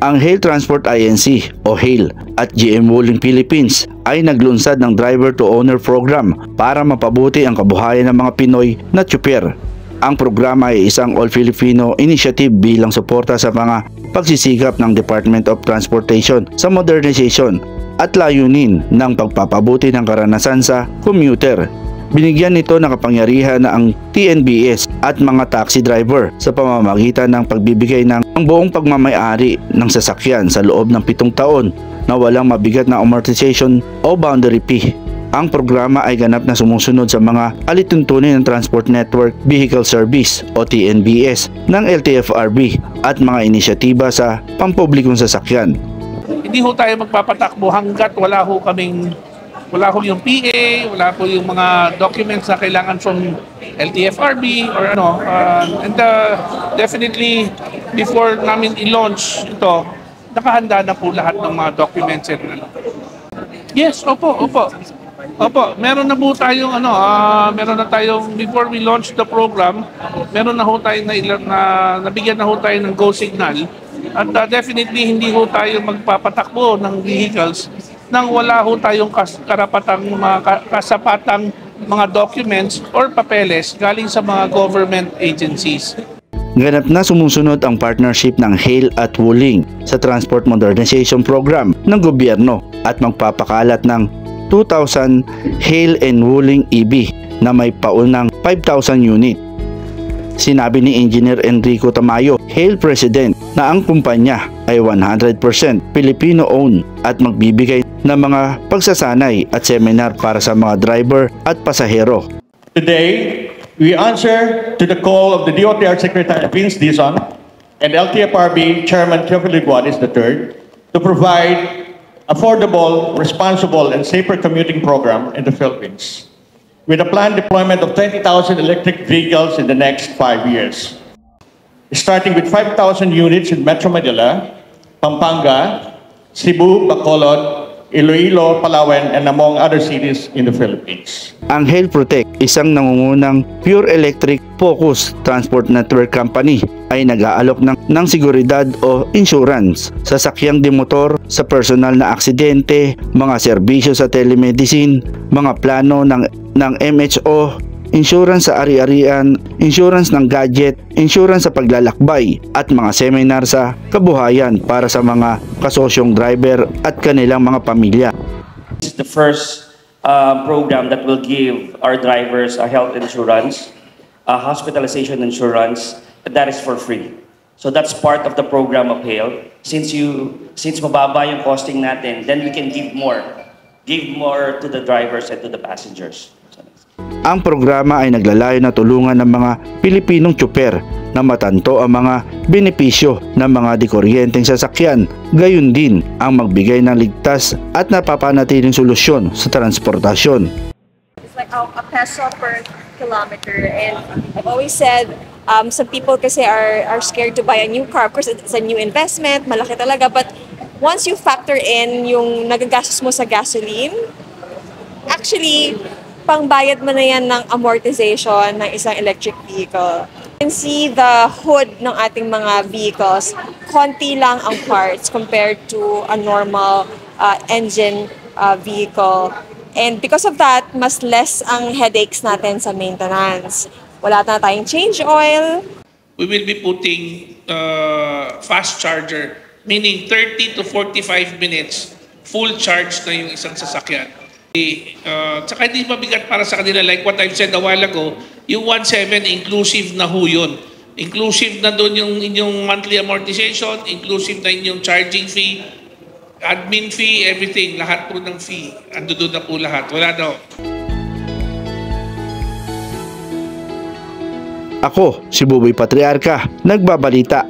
Ang Hail Transport Inc. o Hail at GM Wuling Philippines ay naglunsad ng Driver to Owner program para mapabuti ang kabuhayan ng mga Pinoy na tsuper. Ang programa ay isang all-Filipino initiative bilang suporta sa mga pagsisikap ng Department of Transportation sa modernization at layunin ng pagpapabuti ng karanasan sa commuter. Binigyan nito ng kapangyarihan na ang TNBS at mga taxi driver sa pamamagitan ng pagbibigay ng buong pagmamay-ari ng sasakyan sa loob ng 7 taon na walang mabigat na amortization o boundary fee. Ang programa ay ganap na sumusunod sa mga alituntunin ng Transport Network Vehicle Service o TNVS ng LTFRB at mga inisyatiba sa pampublikong sasakyan. Hindi ho tayo magpapatakbo hanggat wala ho yung PA, wala po yung mga documents na kailangan from LTFRB or ano. Definitely, before namin i-launch ito, nakahanda na po lahat ng mga documents. Yes, opo. Meron na po tayong before we launch the program, meron na ho tayong nabigyan na ho tayo ng go signal. At definitely hindi ho tayo magpapatakbo ng vehicles nang wala ho tayong kasapatang mga documents or papeles galing sa mga government agencies. Ganap na sumusunod ang partnership ng Hail at Wuling sa Transport Modernization Program ng gobyerno at magpapakalat ng 2,000 Hail and Wuling EV na may paunang 5,000 unit. Sinabi ni Engineer Enrico Tamayo, Hail President, na ang kumpanya ay 100% Filipino-owned at magbibigay ng mga pagsasanay at seminar para sa mga driver at pasahero. Today, we answer to the call of the DOTR Secretary Vince Dizon and LTFRB Chairman Teofilo Guadis III to provide affordable, responsible, and safer commuting program in the Philippines, with a planned deployment of 20,000 electric vehicles in the next 5 years, starting with 5,000 units in Metro Manila, Pampanga, Cebu, Bacolod, Iloilo, Palawan, and among other cities in the Philippines. Ang Hail Protect, isang nangungunang pure electric focused transport network company, ay nag-aalok ng seguridad o insurance sa sakyang demotor, sa personal na aksidente, mga serbisyo sa telemedicine, mga plano ng MHO, insurance sa ari-arian, insurance ng gadget, insurance sa paglalakbay, at mga seminar sa kabuhayan para sa mga kasosyong driver at kanilang mga pamilya. This is the first program that will give our drivers a health insurance, a hospitalization insurance, that is for free. So that's part of the program of Hail. Since mababa yung costing natin, then we can give more to the drivers and to the passengers. Ang programa ay naglalayo na tulungan ng mga Pilipinong tsuper na matanto ang mga benepisyo ng mga dikuryenteng sasakyan, gayon din ang magbigay ng ligtas at napapanatiling solusyon sa transportasyon. It's like a peso per kilometer, and I've always said some people kasi are scared to buy a new car. Of course, it's a new investment, malaki talaga, but once you factor in yung nagagastos mo sa gasoline, actually pangbayad mo na yan ng amortization ng isang electric vehicle. You can see the hood ng ating mga vehicles, konti lang ang parts compared to a normal engine vehicle. And because of that, mas less ang headaches natin sa maintenance. Wala na tayong change oil. We will be putting fast charger, meaning 30 to 45 minutes, full charge na yung isang sasakyan. Tsaka hindi mabigat para sa kanila, like what I've said a while ago, yung 1.7 inclusive na ho yun. Inclusive na doon yung inyong monthly amortization, inclusive na inyong charging fee, admin fee, everything, lahat po ng fee. Ando doon na po lahat. Wala daw. Ako, si Buboy Patriarca, nagbabalita.